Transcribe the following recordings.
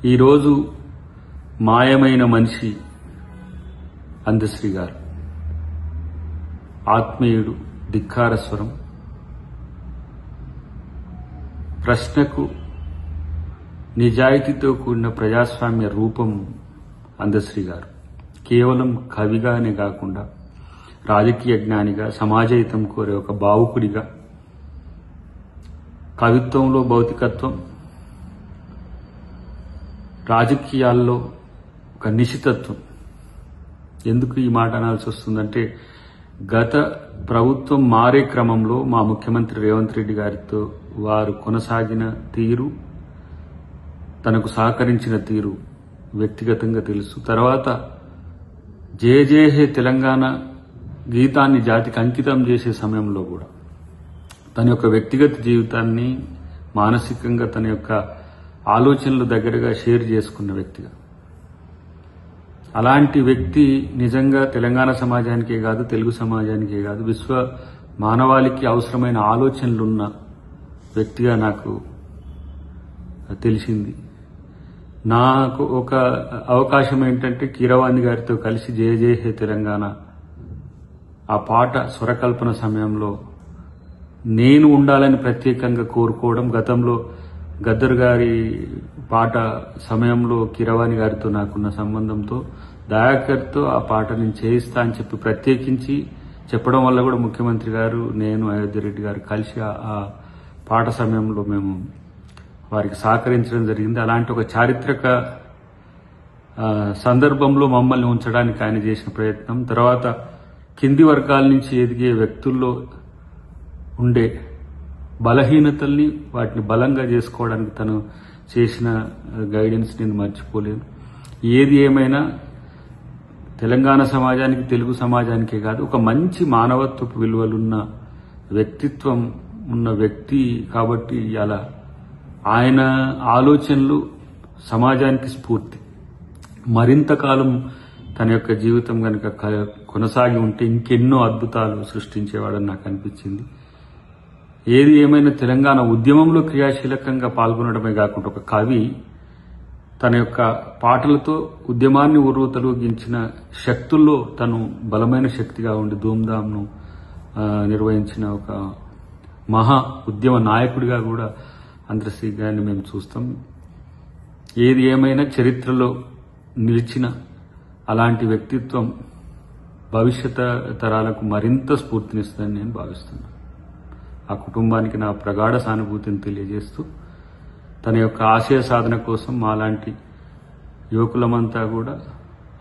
ఈరోజు మాయమైన మనిషి అందశ్రీ గారు, ఆత్మీయుడు, ధిక్కార స్వరం, ప్రశ్నకు నిజాయితీతో కూడిన ప్రజాస్వామ్య రూపం అందశ్రీ గారు. కేవలం కవిగానే కాకుండా రాజకీయ జ్ఞానిగా, సమాజహితం కోరే ఒక భావుకుడిగా, కవిత్వంలో భౌతికత్వం, రాజకీయాల్లో ఒక నిశితత్వం. ఎందుకు ఈ మాట అనాల్సి వస్తుందంటే, గత ప్రభుత్వం మారే క్రమంలో మా ముఖ్యమంత్రి రేవంత్ రెడ్డి గారితో వారు కొనసాగిన తీరు, తనకు సహకరించిన తీరు వ్యక్తిగతంగా తెలుసు. తర్వాత జయ జయ హే తెలంగాణ గీతాన్ని జాతికి అంకితం చేసే సమయంలో కూడా తన యొక్క వ్యక్తిగత జీవితాన్ని, మానసికంగా తన యొక్క ఆలోచనలు దగ్గరగా షేర్ చేసుకున్న వ్యక్తిగా, అలాంటి వ్యక్తి నిజంగా తెలంగాణ సమాజానికే కాదు, తెలుగు సమాజానికే కాదు, విశ్వ మానవాళికి అవసరమైన ఆలోచనలున్న వ్యక్తిగా నాకు తెలిసింది. నాకు ఒక అవకాశం ఏంటంటే, కీరవాణి గారితో కలిసి జయ జయ హే తెలంగాణ ఆ పాట స్వరకల్పన సమయంలో నేను ఉండాలని ప్రత్యేకంగా కోరుకోవడం, గతంలో గద్దర్ గారి పాట సమయంలో కీరవాణి గారితో నాకున్న సంబంధంతో దయాకర్తో ఆ పాట నేను చేయిస్తా అని చెప్పి ప్రత్యేకించి చెప్పడం వల్ల కూడా ముఖ్యమంత్రి గారు, నేను, అయోధ్య రెడ్డి గారు కలిసి ఆ పాట సమయంలో మేము వారికి సహకరించడం జరిగింది. అలాంటి ఒక చారిత్రక సందర్భంలో మమ్మల్ని ఉంచడానికి ఆయన చేసిన ప్రయత్నం, తర్వాత కింది వర్గాల నుంచి ఎదిగే వ్యక్తుల్లో ఉండే బలహీనతల్ని వాటిని బలంగా చేసుకోవడానికి తను చేసిన గైడెన్స్ నేను మర్చిపోలేను. ఏది ఏమైనా తెలంగాణ సమాజానికి, తెలుగు సమాజానికే కాదు, ఒక మంచి మానవత్వపు విలువలున్న వ్యక్తిత్వం ఉన్న వ్యక్తి కాబట్టి అలా ఆయన ఆలోచనలు సమాజానికి స్ఫూర్తి. మరింత కాలం తన యొక్క జీవితం కనుక కొనసాగి ఉంటే ఇంకెన్నో అద్భుతాలు సృష్టించేవాడని నాకు అనిపించింది. ఏది ఏమైనా తెలంగాణ ఉద్యమంలో క్రియాశీలకంగా పాల్గొనడమే కాకుండా ఒక కవి తన యొక్క పాటలతో ఉద్యమాన్ని ఉర్రూతలూగించిన శక్తుల్లో తను బలమైన శక్తిగా ఉండి ధూమ్ధామ్ను నిర్వహించిన ఒక మహా ఉద్యమ నాయకుడిగా కూడా అందశ్రీ గారిని మేము చూస్తాం. ఏది ఏమైనా చరిత్రలో నిలిచిన అలాంటి వ్యక్తిత్వం భవిష్యత్ తరాలకు మరింత స్ఫూర్తినిస్తుందని నేను భావిస్తున్నాను. ఆ కుటుంబానికి నా ప్రగాఢ సానుభూతిని తెలియజేస్తూ, తన యొక్క ఆశయ సాధన కోసం మాలాంటి యువకులమంతా కూడా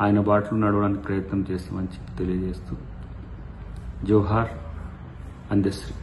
ఆయన బాటలో నడవడానికి ప్రయత్నం చేస్తామని తెలియజేస్తూ, జోహార్ అందశ్రీ.